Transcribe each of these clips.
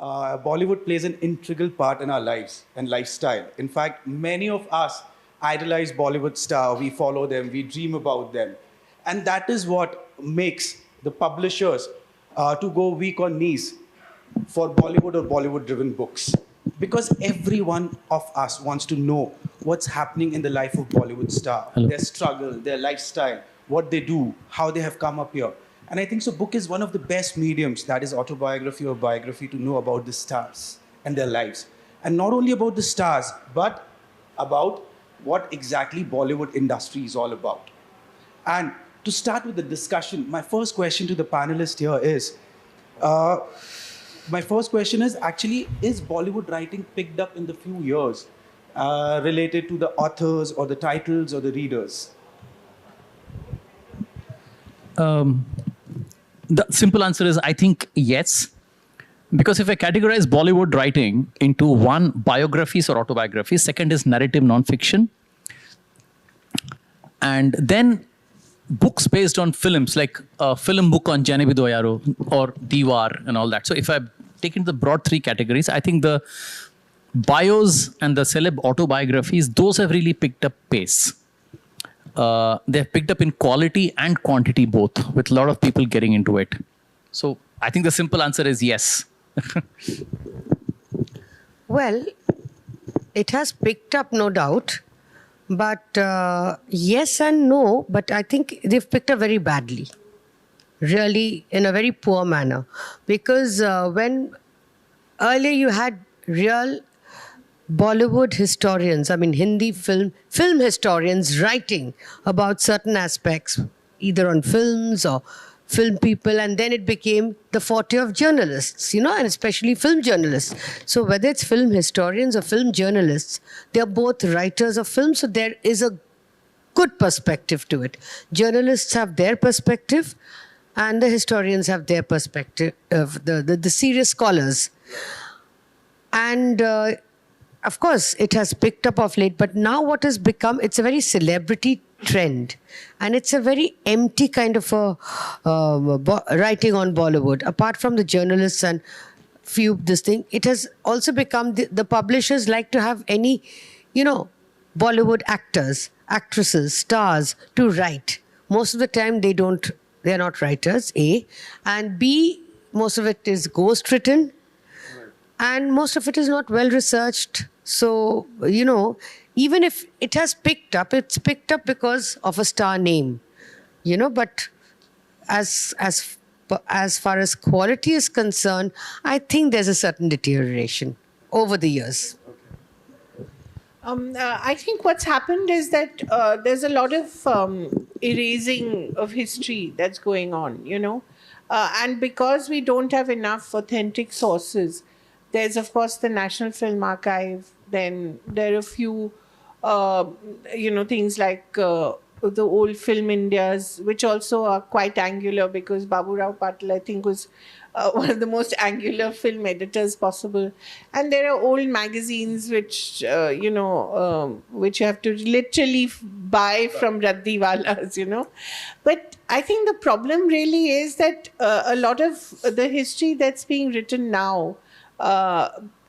Bollywood plays an integral part in our lives and lifestyle. In fact, many of us idolize Bollywood star. We follow them. We dream about them. And that is what makes the publishers to go weak on knees for Bollywood or Bollywood-driven books. Because every one of us wants to know what's happening in the life of Bollywood star, their struggle, their lifestyle, what they do, how they have come up here. And I think so book is one of the best mediums, that is autobiography or biography, to know about the stars and their lives. And not only about the stars, but about what exactly Bollywood industry is all about. And to start with the discussion, my first question to the panelists here is, actually, is Bollywood writing picked up in the few years related to the authors or the titles or the readers? The simple answer is, I think, yes. Because if I categorize Bollywood writing into one, biographies or autobiographies, second is narrative nonfiction, and then books based on films, like a film book on Jane Bidoyaro or Diwar and all that. So if I take into the broad three categories, I think the bios and the celeb autobiographies, those have really picked up pace. They've picked up in quality and quantity both, with a lot of people getting into it. So I think the simple answer is yes. Well, it has picked up, no doubt. But yes and no, but I think they've picked up very badly. Really, in a very poor manner. Because when earlier you had real Bollywood historians, I mean Hindi film historians writing about certain aspects, either on films or film people, and then it became the forte of journalists, and especially film journalists. So whether it's film historians or film journalists, they are both writers of film, so there is a good perspective to it. Journalists have their perspective, and the historians have their perspective, the serious scholars. And of course, it has picked up of late, but now what has become, it's a very celebrity trend. And it's a very empty kind of a writing on Bollywood. Apart from the journalists and few this thing, it has also become, the publishers like to have any, Bollywood actors, actresses, stars to write. Most of the time they're not writers, A. And B, most of it is ghost written. And most of it is not well researched. So, even if it has picked up, it's picked up because of a star name, but as far as quality is concerned, I think there's a certain deterioration over the years. I think what's happened is that there's a lot of erasing of history that's going on, and because we don't have enough authentic sources, there's, of course, the National Film Archive. Then there are a few, things like the old Film Indias, which also are quite angular, because Babu Rao Patil, I think, was one of the most angular film editors possible. And there are old magazines which, which you have to literally buy from Raddiwalas, But I think the problem really is that a lot of the history that's being written now,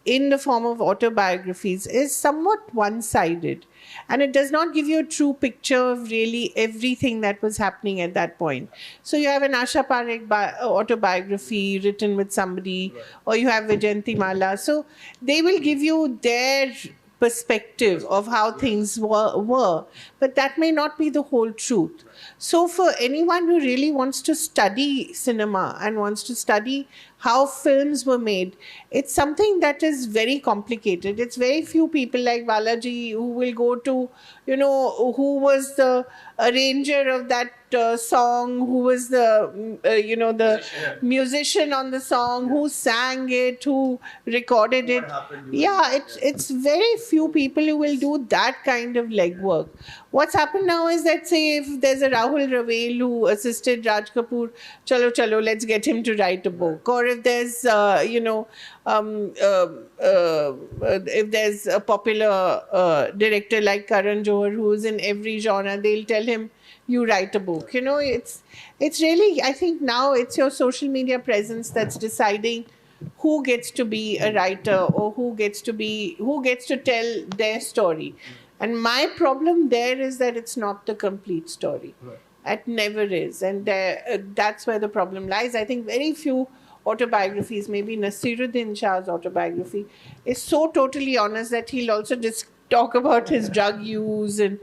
in the form of autobiographies, is somewhat one-sided, and it does not give you a true picture of really everything that was happening at that point. So you have an Asha Parekh autobiography written with somebody, or you have Vijayanti Mala. So they will give you their perspective of how things were, but that may not be the whole truth. So for anyone who really wants to study cinema and wants to study how films were made, it's something that is very complicated. It's very few people like Balaji who will go to, who was the arranger of that song, who was the, the musician on the song, who sang it, who recorded it. Yeah, it's very few people who will do that kind of legwork. What's happened now is that, say, if there's a Rahul Ravel who assisted Raj Kapoor, chalo, let's get him to write a book. Or if there's, if there's a popular director like Karan Johar who's in every genre, they'll tell him, you write a book. It's really, I think now it's your social media presence that's deciding who gets to be a writer or who gets to tell their story. And my problem there is that it's not the complete story. It never is. And that's where the problem lies. I think very few autobiographies, maybe Nasiruddin Shah's autobiography, is so totally honest that he'll also just talk about his drug use and,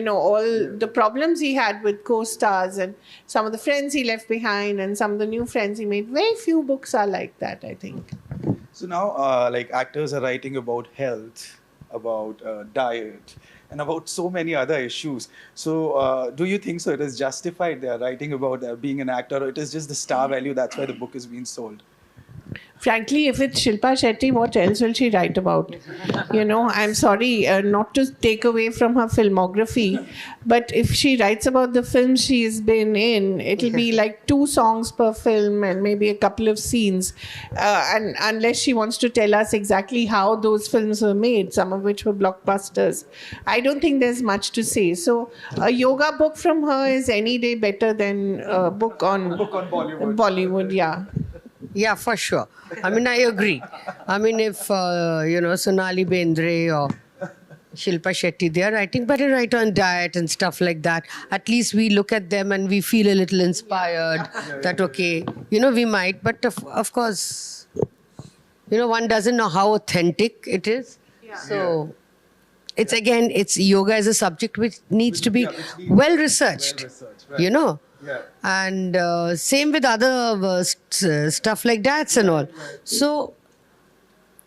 all the problems he had with co-stars and some of the friends he left behind and some of the new friends he made. Very few books are like that, I think. So now, like actors are writing about health, about diet, and about so many other issues. So do you think so? It is justified they are writing about being an actor, or it is just the star value? That's why the book is being sold. Frankly, if it's Shilpa Shetty, what else will she write about? I'm sorry, not to take away from her filmography, but if she writes about the films she's been in, it'll be like 2 songs per film and maybe a couple of scenes. And unless she wants to tell us exactly how those films were made, some of which were blockbusters, I don't think there's much to say. So a yoga book from her is any day better than a book on Bollywood. Bollywood, yeah. Yeah, for sure. I mean, I agree. I mean, if, Sonali Bendre or Shilpa Shetty, they are writing, but they write on diet and stuff like that. At least we look at them and we feel a little inspired that, okay, we might. But of course, one doesn't know how authentic it is. Yeah. So it's yoga as a subject which needs to be well researched, Right. Yeah. And same with other stuff like diets and all. So,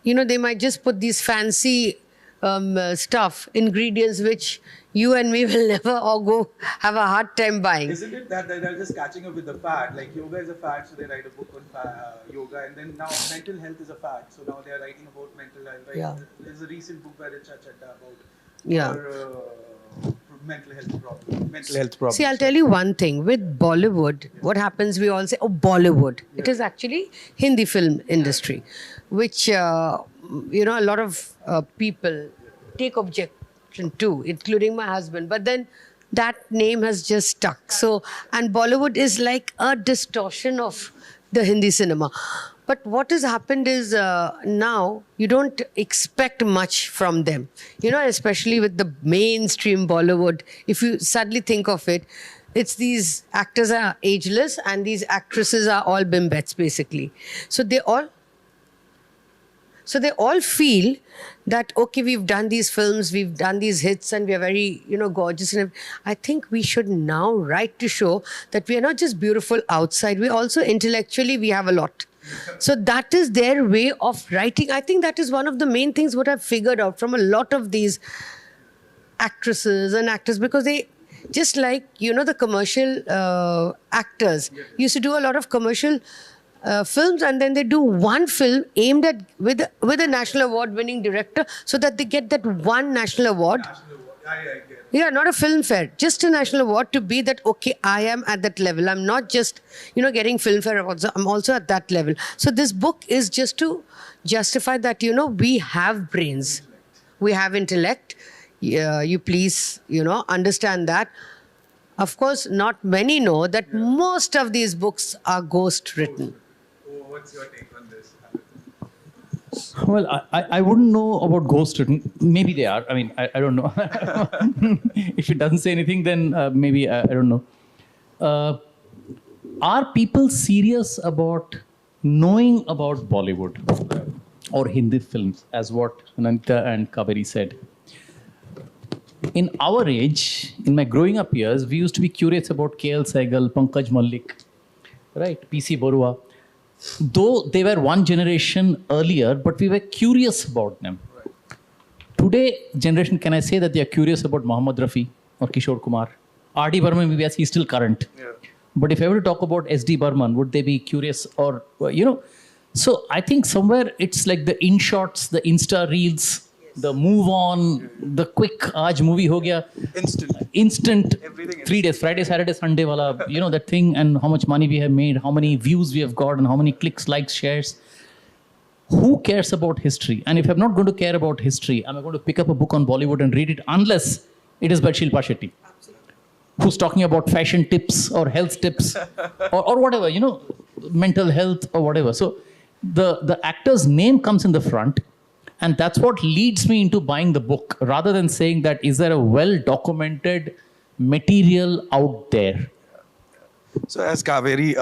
they might just put these fancy ingredients which you and me will never or go have a hard time buying. Isn't it that they're just catching up with the fad? Like yoga is a fad, so they write a book on yoga, and then now mental health is a fad, so now they are writing about mental health. Right? Yeah. There's a recent book by Richa Chadda about Yeah. her, mental health problems. See, I'll tell you one thing. With Bollywood, what happens, we all say, oh, Bollywood. Yeah. It is actually Hindi film industry, which, a lot of people take objection to, including my husband. But then that name has just stuck. So, and Bollywood is like a distortion of the Hindi cinema. But what has happened is now you don't expect much from them. Especially with the mainstream Bollywood, if you suddenly think of it, it's these actors are ageless and these actresses are all bimbettes basically. So they all feel that, okay, we've done these films, we've done these hits and we are very, gorgeous. And I think we should now write to show that we are not just beautiful outside, we also intellectually, we have a lot. So that is their way of writing. I think that is one of the main things what I've figured out from a lot of these actresses and actors, because they, just like, the commercial actors used to do a lot of commercial films, and then they do one film aimed at with a national award winning director, so that they get that one national award. Yeah, not a film fair, just a national award to be that, okay, I am at that level. I'm not just, getting filmfare awards. I'm also at that level. So this book is just to justify that, we have brains. We have intellect. You please, understand that. Of course, not many know that most of these books are ghost written. What's your take on this? Well, I wouldn't know about ghost written. Maybe they are. I mean, I don't know. If it doesn't say anything, then maybe I don't know. Are people serious about knowing about Bollywood or Hindi films, as what Ananta and Kaveri said? In our age, in my growing up years, we used to be curious about KL Sehgal, Pankaj Malik, right? PC Borua. Though they were one generation earlier, but we were curious about them. Right. Today generation, can I say that they are curious about Mohammad Rafi or Kishore Kumar? R.D. Burman, maybe he's still current. Yeah. But if I were to talk about S.D. Burman, would they be curious or, So I think somewhere it's like the in-shots, the Insta reels, the move on, the quick, aaj movie ho gaya. Instant. Everything 3 days, Friday, Saturday, Sunday wala, that thing, and how much money we have made, how many views we have got, and how many clicks, likes, shares. Who cares about history? And if I'm not going to care about history, am I going to pick up a book on Bollywood and read it unless it is by Shilpa Shetty? Absolutely. Who's talking about fashion tips or health tips or whatever, mental health or whatever. So the actor's name comes in the front, and that's what leads me into buying the book, rather than saying that is there a well documented material out there. So as Kaveri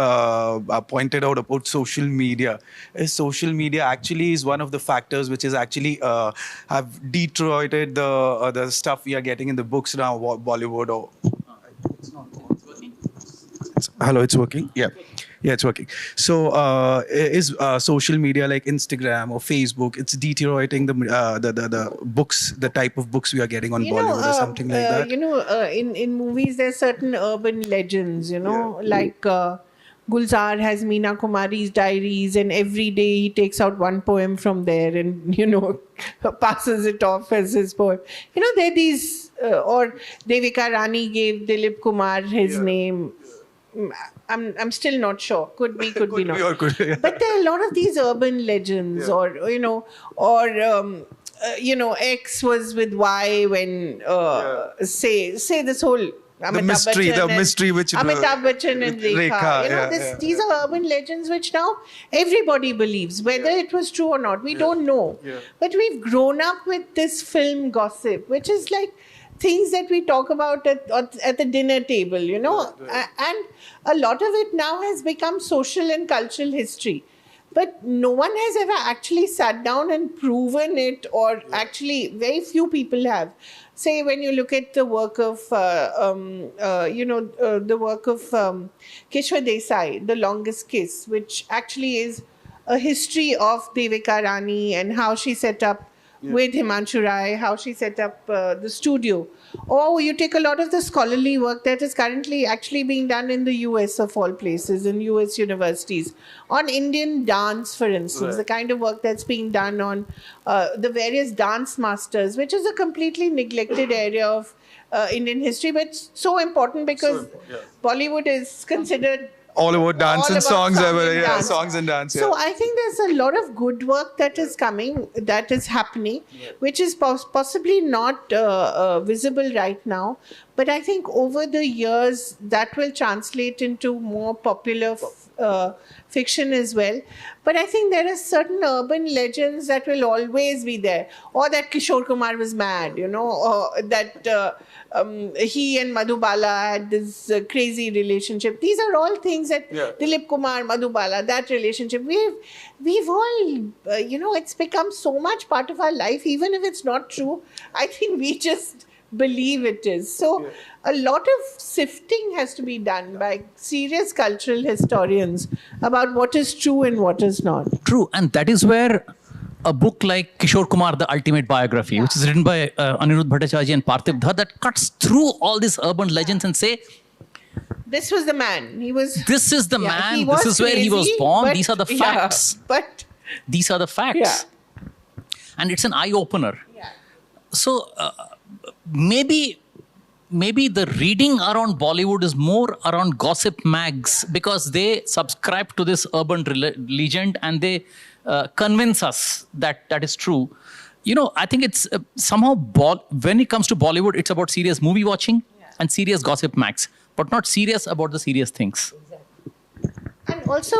pointed out about social media, social media actually is one of the factors which is actually have deteriorated the stuff we are getting in the books now, Bollywood or. It's not working. Hello, it's working. Yeah. Yeah, it's working. So, is social media like Instagram or Facebook? It's deteriorating the books, the type of books we are getting on Bollywood or something like that. In movies, there's certain urban legends. Like Gulzar has Meena Kumari's diaries, and every day he takes out one poem from there, and passes it off as his poem. There are these, or Devika Rani gave Dilip Kumar his name. I'm still not sure. Could be not. But there are a lot of these urban legends, or X was with Y when say this whole the mystery which Amitabh Bachchan and Rekha. These are urban legends which now everybody believes, whether it was true or not. We don't know. Yeah. But we've grown up with this film gossip, which is like things that we talk about at the dinner table, and a lot of it now has become social and cultural history. But no one has ever actually sat down and proven it, or actually very few people have. Say when you look at the work of, Kishore Desai, The Longest Kiss, which actually is a history of Devika Rani and how she set up with Himanshu Rai, how she set up the studio. Or you take a lot of the scholarly work that is currently actually being done in the US, of all places, in US universities, on Indian dance, for instance, the kind of work that's being done on the various dance masters, which is a completely neglected area of Indian history, but so important because Bollywood is considered all about dance and songs, songs and dance. So I think there's a lot of good work that is coming, that is happening, which is possibly not visible right now. But I think over the years that will translate into more popular fiction as well. But I think there are certain urban legends that will always be there, or that Kishore Kumar was mad, or that he and Madhubala had this crazy relationship. These are all things that Dilip Kumar, Madhubala, that relationship, we've all, it's become so much part of our life, even if it's not true. I think we just believe it is. So a lot of sifting has to be done by serious cultural historians about what is true and what is not. True, and that is where a book like Kishore Kumar, The Ultimate Biography, which is written by Anirudh Bhattacharya and Parthiv Dhar, that cuts through all these urban legends and say, this was the man. This is the man. This is where he was born. These are the facts. But these are the facts. And it's an eye-opener. So maybe the reading around Bollywood is more around gossip mags, because they subscribe to this urban legend and they convince us that that is true. I think it's somehow when it comes to Bollywood, it's about serious movie watching and serious gossip mags, but not serious about the serious things. And also,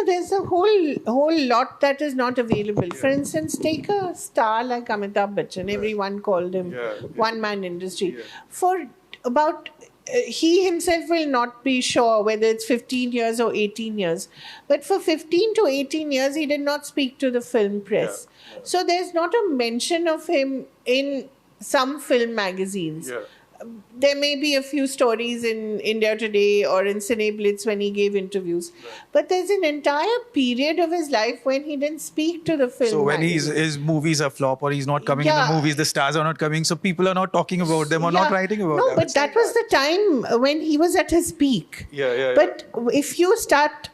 there's a whole lot that is not available. For instance, take a star like Amitabh Bachchan. Everyone called him one-man industry. For about, he himself will not be sure whether it's 15 years or 18 years. But for 15 to 18 years, he did not speak to the film press. So there's not a mention of him in some film magazines. There may be a few stories in India Today or in Cine Blitz when he gave interviews. But there's an entire period of his life when he didn't speak to the film. So when his movies are flop or he's not coming in the movies, the stars are not coming, so people are not talking about them or not writing about them. No, but that was the time when he was at his peak. But if you start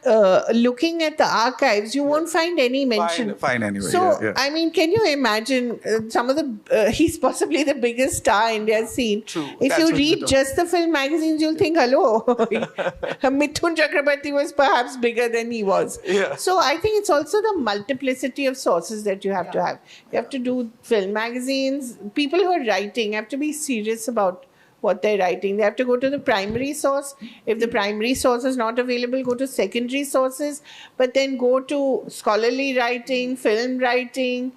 looking at the archives, you won't find any mention. Fine anyway. So, I mean, can you imagine some of the... he's possibly the biggest star India's seen. True. If you read just the film magazines, you'll think, hello, Mithun Chakrabarti was perhaps bigger than he was. So I think it's also the multiplicity of sources that you have to have. You have to do film magazines. People who are writing have to be serious about what they're writing. They have to go to the primary source. If the primary source is not available, go to secondary sources, but then go to scholarly writing, film writing,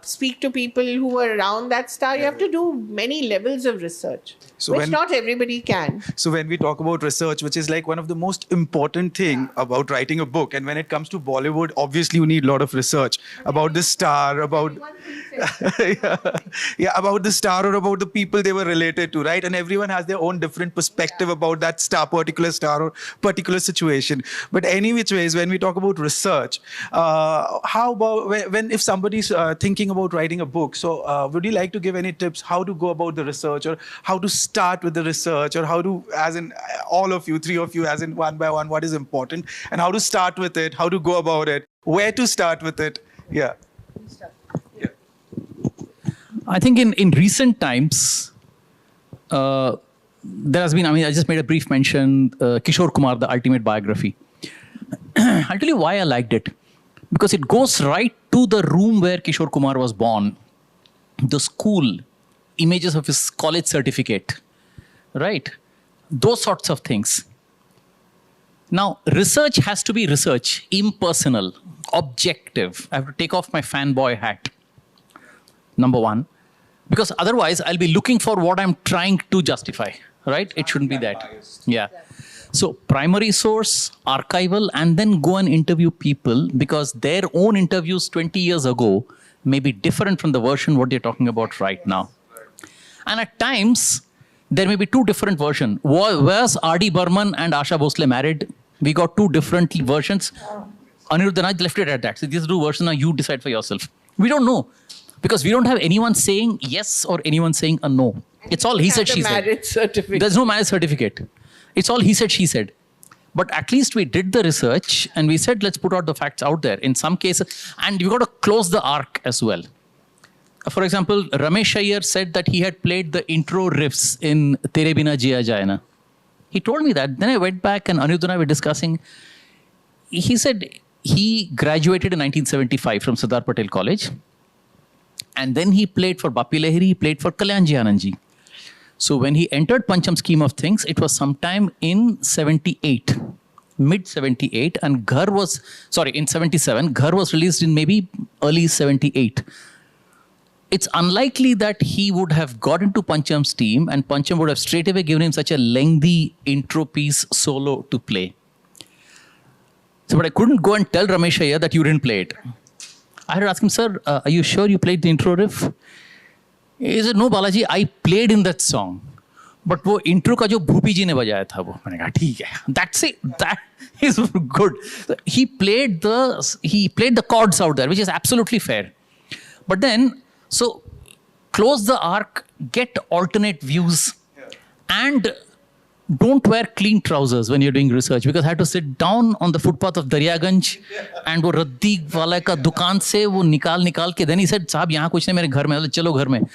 speak to people who were around that star. You have to do many levels of research, which not everybody can. So when we talk about research, which is like one of the most important thing about writing a book, and when it comes to Bollywood, obviously you need a lot of research about the star, about about the star or about the people they were related to, right? And everyone has their own different perspective about that star, particular star or particular situation. But any which ways, when we talk about research, how about when if somebody's thinking about writing a book, so would you like to give any tips how to go about the research, or how to start with the research, or how to, as in all of you, three of you, as in one by one, what is important, and how to start with it, how to go about it, where to start with it? Yeah. I think in recent times, there has been, I mean, I just made a brief mention, Kishore Kumar, the ultimate biography. I'll tell you why I liked it. Because it goes right to the room where Kishore Kumar was born, the school, images of his college certificate, right? Those sorts of things. Now, research has to be research, impersonal, objective. I have to take off my fanboy hat, number one. Because otherwise, I'll be looking for what I'm trying to justify, right? It shouldn't be that. Yeah. So primary source, archival, and then go and interview people, because their own interviews 20 years ago may be different from the version what they're talking about right now. And at times, there may be two different versions. Was R.D. Burman and Asha Bhosle married? We got two different versions. Anirudh and I left it at that. So these two versions, now you decide for yourself. We don't know. Because we don't have anyone saying yes or anyone saying a no. It's all he said, she said. Marriage certificate. There's no marriage certificate. It's all he said, she said. But at least we did the research and we said, let's put out the facts out there. In some cases, and you got to close the arc as well. For example, Ramesh Iyer said that he had played the intro riffs in Tere Bina Jiya Jaye Na. He told me that. Then I went back and Anirudh and I were discussing. He said he graduated in 1975 from Sardar Patel College. And then he played for Bapi Lahiri, he played for Kalyanji Anandji. So when he entered Pancham scheme of things, it was sometime in 78, mid 78, and Ghar was, sorry, in 77, Ghar was released in maybe early 78. It's unlikely that he would have got into Pancham's team and Pancham would have straight away given him such a lengthy intro piece solo to play. So, but I couldn't go and tell Ramesh Iyer that you didn't play it. I had to ask him, sir, are you sure you played the intro riff? He said, no, Balaji, I played in that song. But वो intro का जो भूपी जी ने बजाया था वो, मैंने कहा ठीक है. That's it. That is good. He played the chords out there, which is absolutely fair. But then, so close the arc, get alternate views, and don't wear clean trousers when you're doing research, because I had to sit down on the footpath of Daryaganj and वो रद्दी वाला का दुकान से वो निकाल के, then he said, साहब यहाँ कुछ नहीं मेरे घर में, चलो घर में.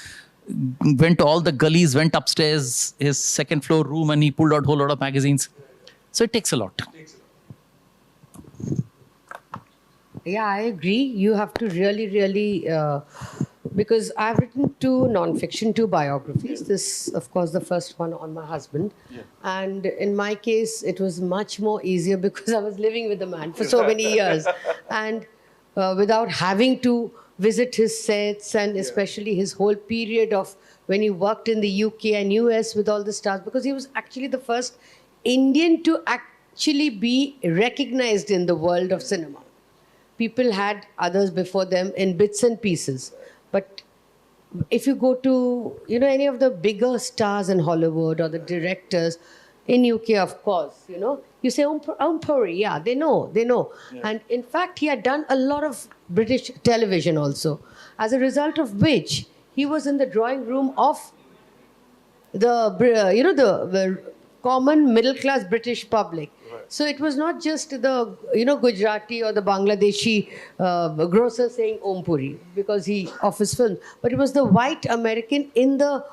Went to all the gullies, went upstairs, his second floor room, and he pulled out a whole lot of magazines. So it takes a lot. Yeah, I agree. You have to really, because I've written 2 non-fiction, 2 biographies. This, of course, the first one on my husband. Yeah. And in my case, it was much more easier because I was living with the man for so many years. And without having to visit his sets, and especially his whole period of when he worked in the UK and US with all the stars, because he was actually the first Indian to actually be recognized in the world of cinema. People had others before them in bits and pieces. But if you go to, any of the bigger stars in Hollywood or the directors in UK, of course, you say, Puri, yeah, they know. Yeah. And in fact, he had done a lot of British television also, as a result of which he was in the drawing room of the common middle-class British public. Right. So it was not just the, Gujarati or the Bangladeshi grocer saying Om Puri because of his film, but it was the white American in a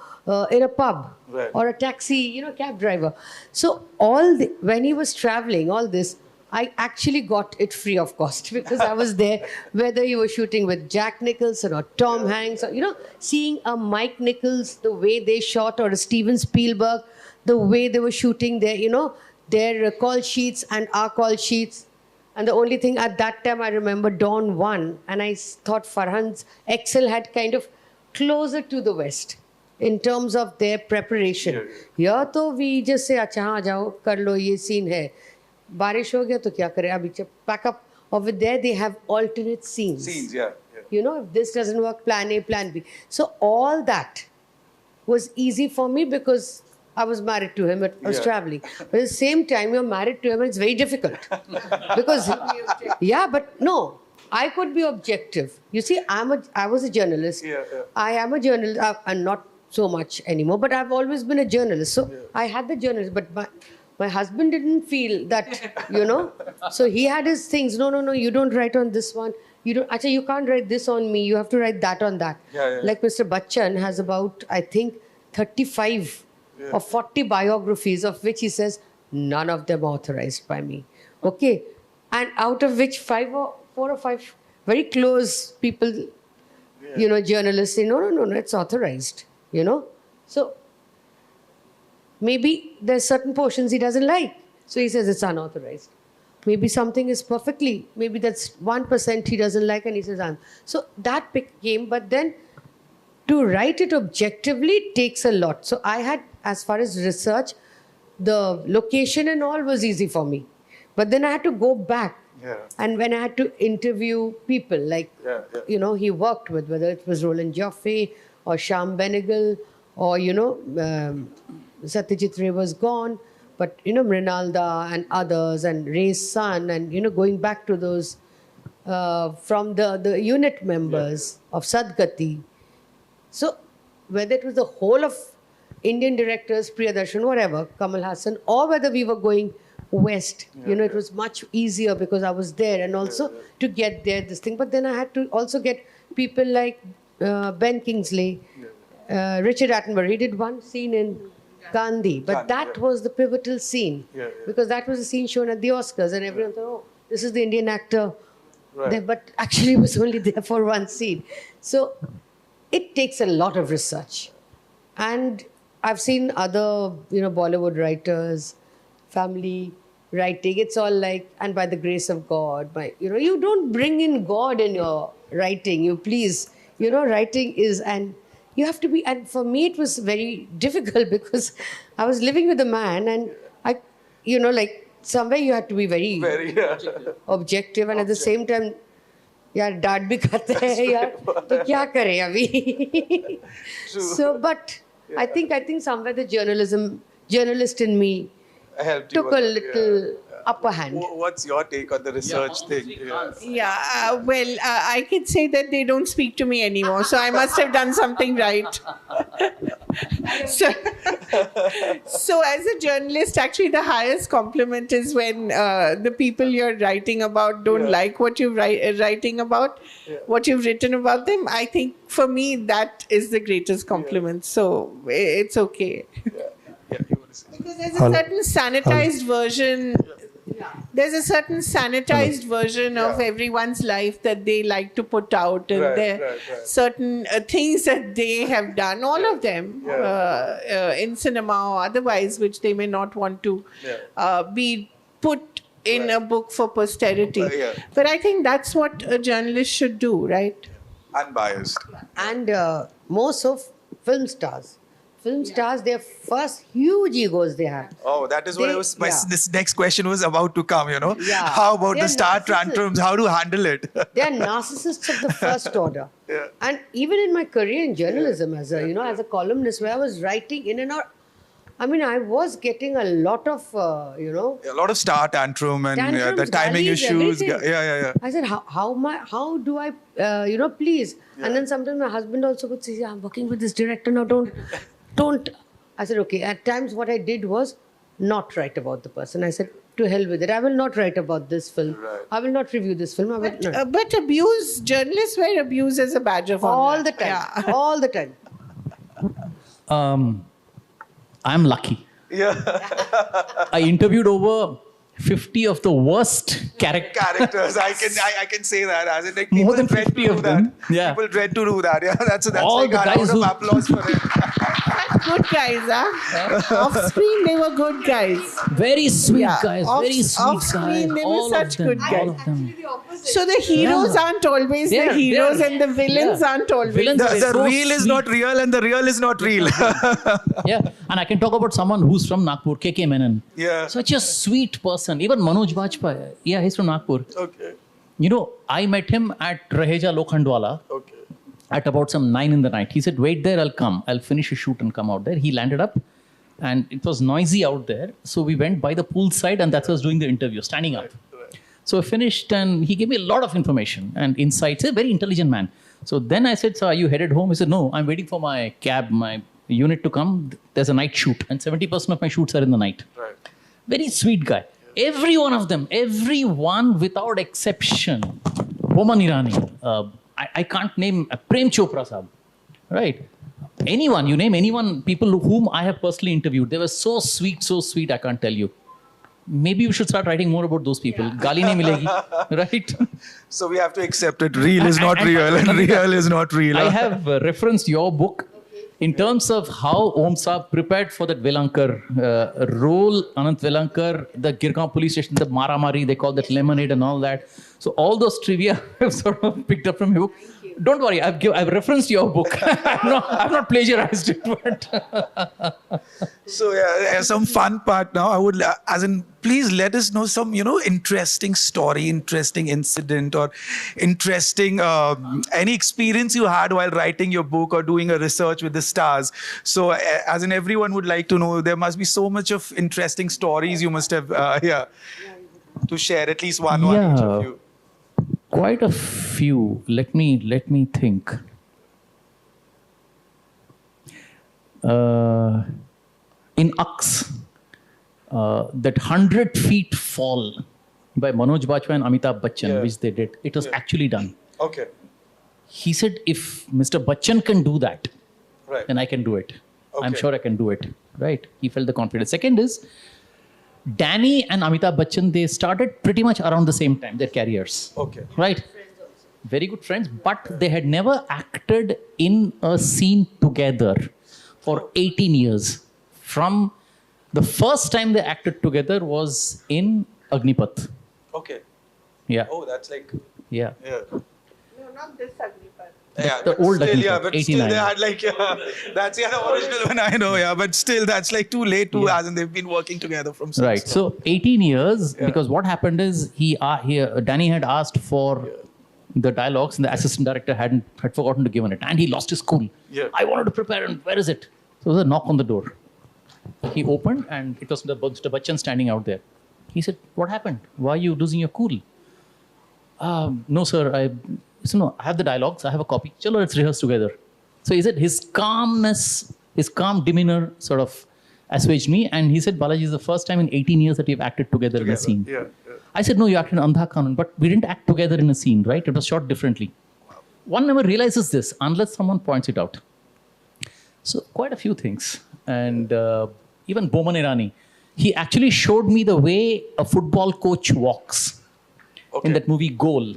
pub, right, or a taxi, cab driver. So when he was traveling, all this, I actually got it free of cost because I was there, whether you were shooting with Jack Nicholson or Tom Hanks, or, seeing a Mike Nichols, the way they shot, or a Steven Spielberg, the way they were shooting their call sheets and our call sheets. And the only thing at that time I remember, Dawn won, and I thought Farhan's Excel had kind of closer to the West in terms of their preparation. Here, तो we just say, अच्छा हाँ जाओ कर लो ये scene है. बारिश हो गया तो क्या करें अभी pack up. Over there they have alternate scenes. Yeah. If this doesn't work, plan A, plan B. So all that was easy for me because I was married to him. I was traveling. But at the same time, you're married to him, and it's very difficult. Because, but no, I could be objective. You see, I was a journalist. I am a journalist, and not so much anymore, but I've always been a journalist. So I had the journalist, but my husband didn't feel that, So he had his things. No, you don't write on this one. Actually, you can't write this on me. You have to write that on that. Like Mr. Bachchan has about, I think, 35 or 40 biographies, of which he says, none of them authorized by me. Okay. And out of which 4 or 5 very close people, journalists say, no, it's authorized, So maybe there's certain portions he doesn't like. So he says it's unauthorized. Maybe something is maybe that's 1% he doesn't like and he says, so that came, but then to write it objectively takes a lot. So I had, as far as research, the location and all was easy for me. But then I had to go back. And when I had to interview people, like, he worked with, whether it was Roland Joffe or Shyam Benegal or, Satyajit Ray was gone, but, Mrinalda and others and Ray's son and, going back to those from the unit members of Sadgati. So whether it was the whole of Indian directors, Priyadarshan, whatever, Kamal Hassan, or whether we were going west, it was much easier because I was there and also to get there, this thing. But then I had to also get people like Ben Kingsley, Richard Attenborough. He did one scene in Gandhi, but that was the pivotal scene because that was the scene shown at the Oscars and everyone thought, oh, this is the Indian actor. But actually it was only there for one scene. So it takes a lot of research. And I've seen other, Bollywood writers, family writing. It's all like, and by the grace of God, you don't bring in God in your writing. You please, writing is, and you have to be, and for me it was very difficult because I was living with a man and I, like somewhere you had to be very objective and at the same time, यार डांट भी खाते हैं यार तो क्या करें अभी so but I think somewhere the journalist in me took a little upper hand. What's your take on the research thing? I can say that they don't speak to me anymore, so I must have done something right. So as a journalist, actually the highest compliment is when the people you're writing about don't like what you're writing about, what you've written about them. I think for me that is the greatest compliment. So it's okay. Because there's a certain sanitized version. There's a certain sanitized version of everyone's life that they like to put out, and there certain things that they have done, all of them, in cinema or otherwise, which they may not want to be put in a book for posterity. But I think that's what a journalist should do, right? Unbiased. And more so film stars. Film stars, their first huge egos they have. Oh, that is what I was. This next question was about to come. Yeah. How about the star tantrums? How to handle it? They are narcissists of the first order. And even in my career in journalism, as a as a columnist, where I was writing in and out, I mean, I was getting a lot of a lot of star tantrum and the timing rallies, issues. Everything. I said, how do I, please? And then sometimes my husband also would say, I'm working with this director now. Don't. I said, okay. At times what I did was not write about the person. I said, to hell with it. I will not write about this film. I will not review this film. But journalists wear abuse as a badge of honor. All the time. All the time. I'm lucky. I interviewed over 50 of the worst Characters. I can say that. As in, like, More people than dread 50 to do of that. them. Yeah. People dread to do that. Yeah, that's All like the a guys round of who- applause for it. Good guys, huh? Off screen, they were good guys. Very sweet Yeah, guys. off- Very sweet off guys. screen, they were all such of them, good All guys. of them. So the heroes aren't always They're- the heroes they're- and the villains yeah. aren't always Villains The, are the so real is sweet. not real, and the real is not real. Yeah, and I can talk about someone who's from Nagpur, KK Menon. Yeah. Such a sweet person. Even Manoj Bajpayee. Yeah, he's from Nagpur. Okay. You know, I met him at Raheja Lokhandwala Okay. at about some 9 in the night. He said, wait there, I'll come. I'll finish a shoot and come out there. He landed up and it was noisy out there. So we went by the pool side and that's why I was doing the interview, standing up. So I finished and he gave me a lot of information and insights. He's a very intelligent man. So then I said, so are you headed home? He said, no, I'm waiting for my cab, my unit to come. There's a night shoot and 70% of my shoots are in the night. Right. Very sweet guy. Every one of them, everyone without exception. Boman Irani, I can't name Prem Chopra Sahab, right? Anyone, you name anyone, people whom I have personally interviewed, they were so sweet, I can't tell you. Maybe we should start writing more about those people. Gali nahi milegi, right? So we have to accept it. Real is not And- real, and real is not real. I have referenced your book in terms of how Om Saab prepared for that Velankar role, Anant Velankar, the Girgaon police station, the Maramari, they call that lemonade and all that. So all those trivia I've sort of picked up from your book. Don't worry, I've referenced your book. I've not plagiarized it, but So yeah, some fun part now. I would, as in, please let us know some, interesting story, interesting incident, or interesting any experience you had while writing your book or doing a research with the stars. So, as in, everyone would like to know. There must be so much of interesting stories you must have, to share. At least one each of you. Quite a few. Let me think. In Ux, that 100 feet fall by Manoj Bajpayee and Amitabh Bachchan, which they did, it was actually done. Okay. He said, if Mr. Bachchan can do that, Right. then I can do it. I'm Okay. sure I can do it. Right? He felt the confidence. Second is, Danny and Amitabh Bachchan, they started pretty much around the same time, their careers. Okay. Right? Very good friends, but they had never acted in a scene together for 18 years. From the first time they acted together was in Agnipath. Okay. Yeah. Oh, that's like. Yeah. Yeah. No, not this Agnipath. Yeah, the but old still, Agnipath, yeah, but 89. still they had like, that's the original one, I know, yeah, but still that's like too late to, as in they've been working together from since. Right. So 18 years, because what happened is Danny had asked for the dialogues and the assistant director had forgotten to give it, and he lost his cool. Yeah. I wanted to prepare, and where is it? So there was a knock on the door. He opened, and it was Mr. Bachchan standing out there. He said, "What happened? Why are you losing your cool?" No, sir. I have the dialogues. I have a copy. Chalo, let's rehearse together. So he said his calmness, his calm demeanor sort of assuaged me. And he said, Balaji, is the first time in 18 years that we've acted together in a scene. Yeah. I said, no, you acted in Andha Kanun, but we didn't act together in a scene, right? It was shot differently. One never realizes this unless someone points it out. So quite a few things. And even Boman Irani, he actually showed me the way a football coach walks in that movie Goal.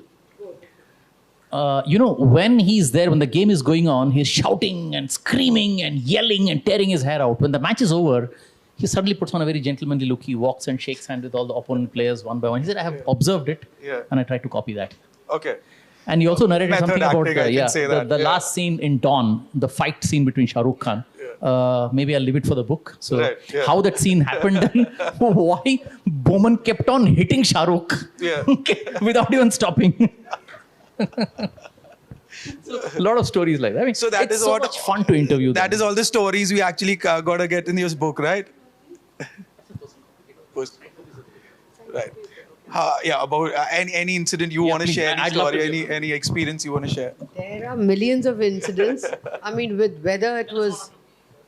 When he's there, when the game is going on, he's shouting and screaming and yelling and tearing his hair out. When the match is over, he suddenly puts on a very gentlemanly look. He walks and shakes hands with all the opponent players one by one. He said, I have observed it and I tried to copy that. Okay. And he also narrated Method something about acting, I can say that. the last scene in Dawn, the fight scene between Shah Rukh Khan. Maybe I'll leave it for the book. So how that scene happened and why Bowman kept on hitting Shah Rukh without even stopping. A lot of stories like that. I mean, So that it's is so what much fun to interview them. That is all the stories we actually got to get in your book, right? Right. About any incident you want to please. share, any I'd love to story, hear. any experience you want to share. There are millions of incidents. I mean, with whether it was.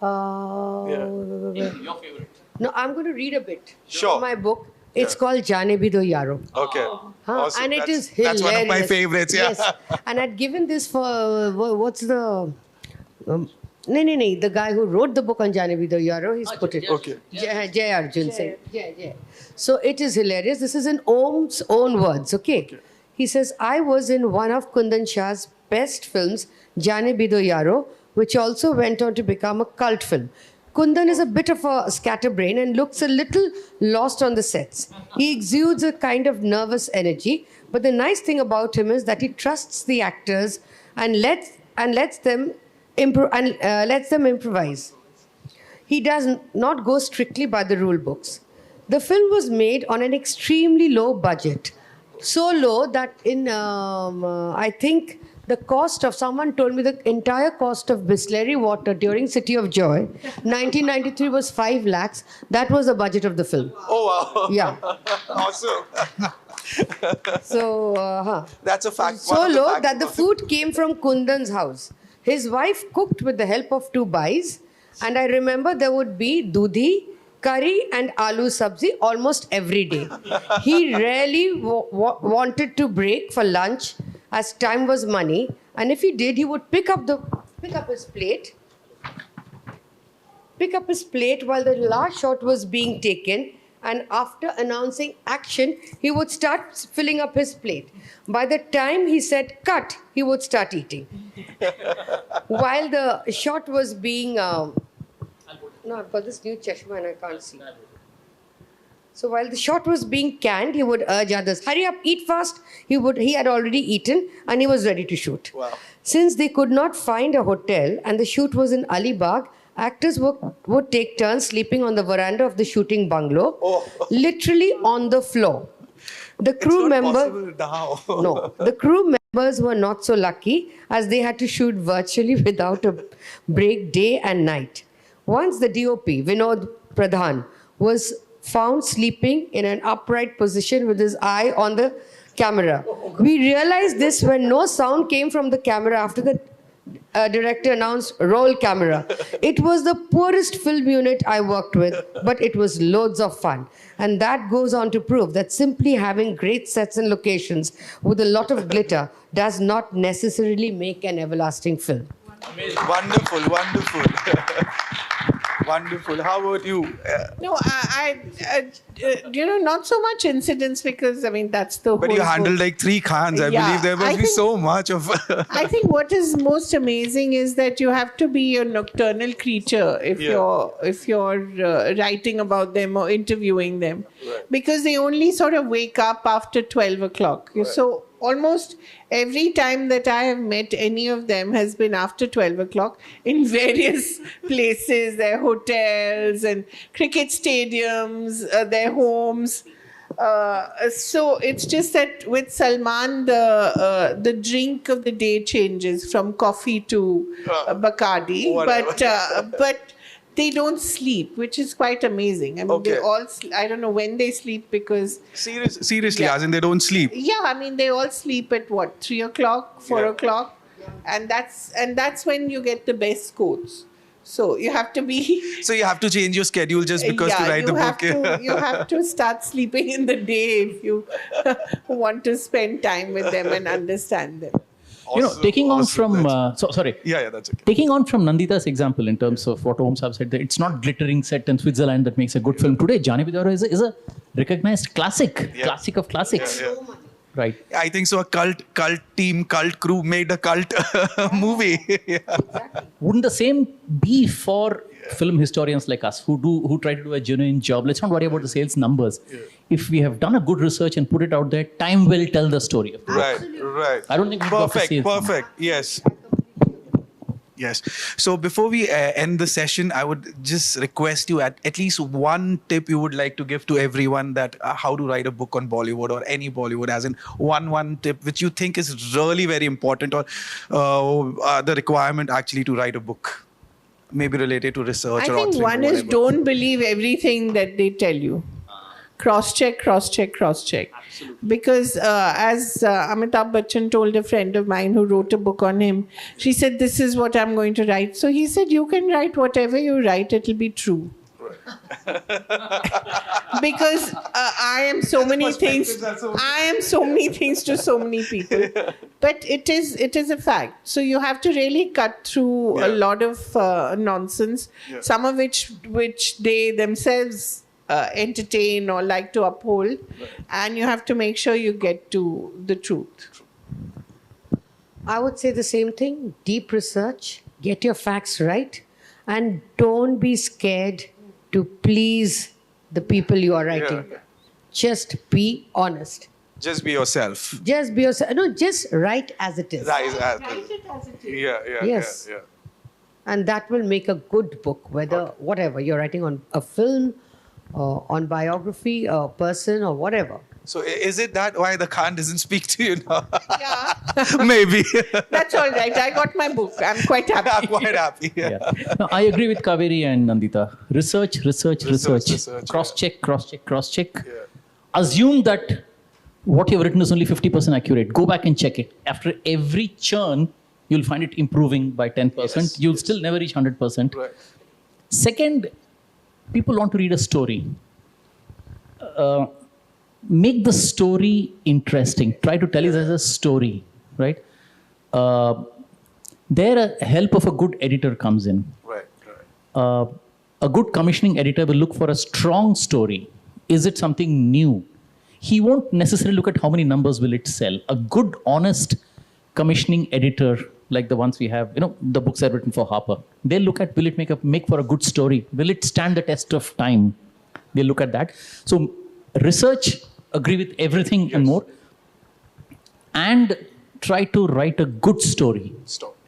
Your favorite. No, I'm going to read a bit Sure. from my book. It's called Jaane Bhi Do Yaro. Okay. Huh? Awesome. And it That's- is hilarious. That's one of my favorites, yeah. Yes. And I'd given this for, what's the No. The guy who wrote the book on Janavi Yaro, he's put it. Okay. Jay Arjun Singh. Jay. So it is hilarious. This is in Om's own words, okay? He says, I was in one of Kundan Shah's best films, Jane Bido Yaro, which also went on to become a cult film. Kundan is a bit of a scatterbrain and looks a little lost on the sets. He exudes a kind of nervous energy, but the nice thing about him is that he trusts the actors and lets them improvise. He does not go strictly by the rule books. The film was made on an extremely low budget. So low that I think the cost of, someone told me the entire cost of Bisleri water during City of Joy, 1993 was 5 lakhs. That was the budget of the film. Oh, wow. Yeah. Awesome. So, That's a fact. so low that the food came from Kundan's house. His wife cooked with the help of 2 bais, and I remember there would be dudhi, curry and aloo sabzi almost every day. He rarely wanted to break for lunch as time was money, and if he did, he would pick up his plate while the last shot was being taken, and after announcing action, he would start filling up his plate. By the time he said cut, he would start eating. While the shot was being... no, I've got this new chashma and I can't see. So while the shot was being canned, he would urge others, hurry up, eat fast. He had already eaten and he was ready to shoot. Wow. Since they could not find a hotel and the shoot was in Alibag, actors would take turns sleeping on the veranda of the shooting bungalow, literally on the floor. The crew the crew members were not so lucky as they had to shoot virtually without a break day and night. Once the DOP, Vinod Pradhan, was found sleeping in an upright position with his eye on the camera. We realized this when no sound came from the camera after the director announced roll camera. It was the poorest film unit I worked with, but it was loads of fun. And that goes on to prove that simply having great sets and locations with a lot of glitter does not necessarily make an everlasting film. Wonderful. Wonderful. How about you? No, I not so much incidents because, I mean, that's the But whole you handled book. like 3 Khans. I Yeah, believe there must I be think- so much of... I think what is most amazing is that you have to be a nocturnal creature if you're writing about them or interviewing them, because they only sort of wake up after 12 o'clock. So almost every time that I have met any of them has been after 12 o'clock in various places, their hotels and cricket stadiums, their homes. So it's just that with Salman, the drink of the day changes from coffee to Bacardi, but they don't sleep, which is quite amazing. I mean, they all, I don't know when they sleep because... Seriously, as in they don't sleep? Yeah, I mean, they all sleep at what, 3 o'clock, 4 o'clock? And that's when you get the best quotes. So you have to be... So you have to change your schedule just because to write the book. You have to start sleeping in the day if you want to spend time with them and understand them. Taking on from that's okay. Taking on from Nandita's example in terms of what Om Saab said, that it's not glittering set in Switzerland that makes a good film. Today, Jane Bidaro is a recognized classic of classics. Right. I think so. A cult team, cult crew made a cult movie. Wouldn't the same be for film historians like us who try to do a genuine job? Let's not worry about the sales numbers. If we have done a good research and put it out there, time will tell the story. Right. I don't think we've got the sales Perfect. Yes. So before we end the session, I would just request you at least one tip you would like to give to everyone that how to write a book on Bollywood or any Bollywood, as in one tip which you think is really very important or the requirement actually to write a book, maybe related to research or I think one is don't believe everything that they tell you. Cross-check. Absolutely. Because as Amitabh Bachchan told a friend of mine who wrote a book on him, she said, this is what I'm going to write. So he said, you can write whatever you write, it'll be true. Because I am so many things. I am so many things to so many people, but it is a fact. So you have to really cut through a lot of nonsense, some of which they themselves entertain or like to uphold, and you have to make sure you get to the truth. I would say the same thing. Deep research, get your facts right, and don't be scared to please the people you are writing. Just be honest. Just be yourself. Just be yourself. No, just write as it is. Write it as it is. Yes. Yeah. And that will make a good book, whether whatever you're writing on a film, on biography, a person, or whatever. So is it that why the Khan doesn't speak to you now? Yeah. Maybe. That's all right. I got my book. I'm quite happy. I'm quite happy. Yeah. No, I agree with Kaveri and Nandita. Research. Research, Cross-check. Assume that what you've written is only 50% accurate. Go back and check it. After every churn, you'll find it improving by 10%. You'll still never reach 100%. Right. Second, people want to read a story. Make the story interesting. Try to tell it as a story, right? There, a help of a good editor comes in. Right. A good commissioning editor will look for a strong story. Is it something new? He won't necessarily look at how many numbers will it sell. A good, honest commissioning editor, like the ones we have, the books are written for Harper. They'll look at, will it make for a good story? Will it stand the test of time? They'll look at that. So research, agree with everything and more, and try to write a good story.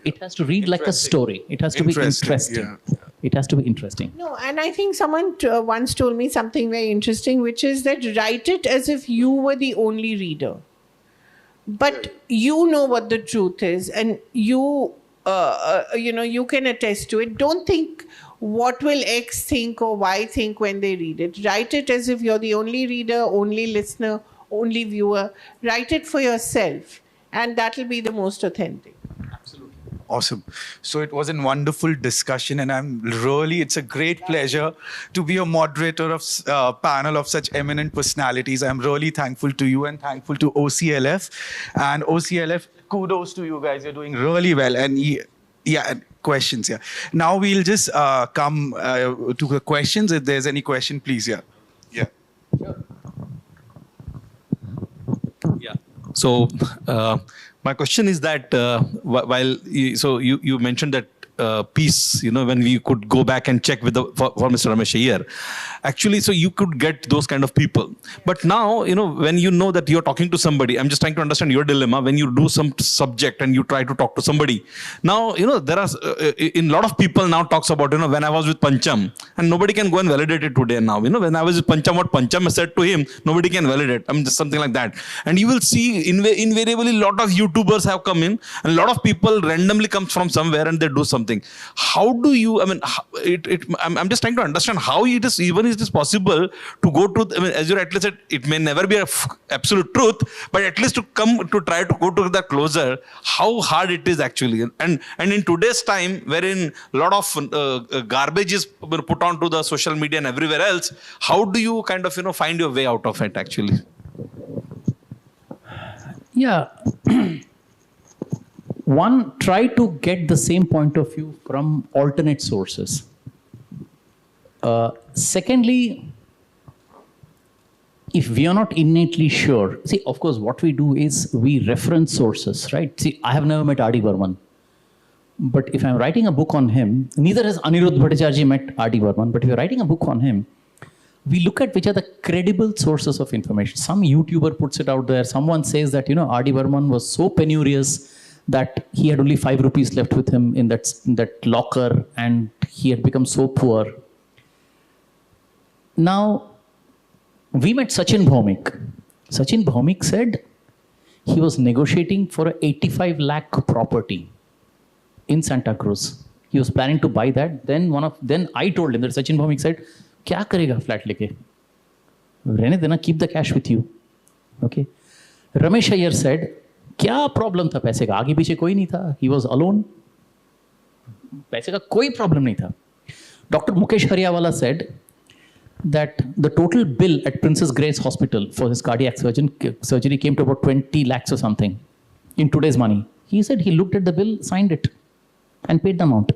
It has to read like a story. It has to be interesting. It has to be interesting. No, and I think someone once told me something very interesting, which is that write it as if you were the only reader. But you know what the truth is, and you can attest to it. Don't think what will X think or Y think when they read it. Write it as if you're the only reader, only listener, only viewer. Write it for yourself, and that will be the most authentic. Awesome. So it was a wonderful discussion, and it's a great pleasure to be a moderator of a panel of such eminent personalities. I'm really thankful to you and thankful to OCLF. And OCLF, kudos to you guys. You're doing really well. And questions. Now we'll just come to the questions. If there's any question, please. Yeah. So my question is that you mentioned that piece, when we could go back and check with for Mr. Ramesh Iyer. Actually, so you could get those kind of people. But now, when you know that you're talking to somebody, I'm just trying to understand your dilemma. When you do some subject and you try to talk to somebody, now, there are, in a lot of people now talks about, when I was with Pancham, and nobody can go and validate it today now. When I was with Pancham, what Pancham has said to him, nobody can validate. Just something like that. And you will see invariably a lot of YouTubers have come in, and a lot of people randomly comes from somewhere and they do something. How do you, I'm just trying to understand how it is possible to go to, as you rightly said, it may never be absolute truth, but at least to try to go to the closer, how hard it is actually. And in today's time, wherein a lot of garbage is put onto the social media and everywhere else, how do you kind of, find your way out of it actually? Yeah. One, try to get the same point of view from alternate sources. Secondly, if we are not innately sure, see, of course, what we do is we reference sources, right? See, I have never met R.D. Burman. But if I'm writing a book on him, neither has Anirudh Bhattacharya met R.D. Burman, but if you're writing a book on him, we look at which are the credible sources of information. Some YouTuber puts it out there. Someone says that, R.D. Burman was so penurious that he had only 5 rupees left with him in that locker, and he had become so poor. Now, we met Sachin Bhaumik. Sachin Bhaumik said he was negotiating for a 85 lakh property in Santa Cruz. He was planning to buy that. Then I told him that Sachin Bhaumik said, "Kya karega flat leke? Rehne dena, keep the cash with you." Okay. Ramesh Iyer said, क्या problem था पैसे का? आगे पीछे कोई नहीं था. He was alone. पैसे का कोई प्रॉब्लम नहीं था. Dr. Mukesh Hariawala said, that the total bill at Princess Grace Hospital for his cardiac surgery came to about 20 lakhs or something in today's money. He said he looked at the bill, signed it, and paid the amount.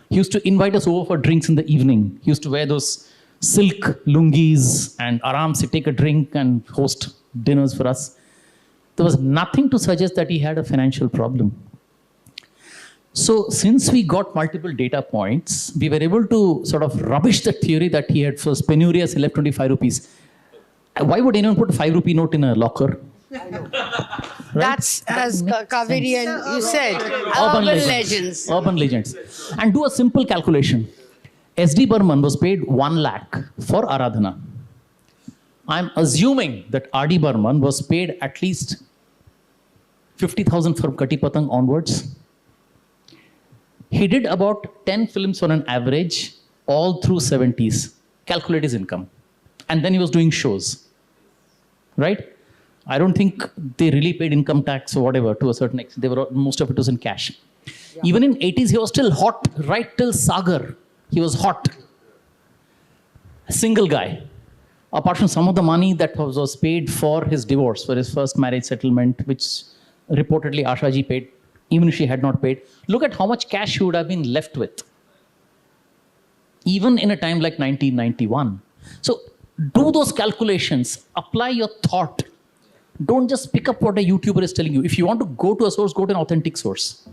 He used to invite us over for drinks in the evening. He used to wear those silk lungis and aram se take a drink and host dinners for us. There was nothing to suggest that he had a financial problem. So since we got multiple data points, we were able to sort of rubbish the theory that he had first penurious, he left 25 rupees. Why would anyone put a 5 rupee note in a locker? That's, as Kaveri and you said, urban legends. Urban legends. And do a simple calculation. S.D. Burman was paid 1 lakh for Aradhana. I'm assuming that R.D. Burman was paid at least 50,000 from Kati Patang onwards. He did about 10 films on an average all through 70s. Calculate his income. And then he was doing shows. Right? I don't think they really paid income tax or whatever to a certain extent. They were, most of it was in cash. Yeah. Even in 80s, he was still hot right till Sagar. He was hot. A single guy. Apart from some of the money that was paid for his divorce, for his first marriage settlement, which reportedly Ashaji paid, even if she had not paid. Look at how much cash she would have been left with. Even in a time like 1991. So do those calculations. Apply your thought. Don't just pick up what a YouTuber is telling you. If you want to go to a source, go to an authentic source.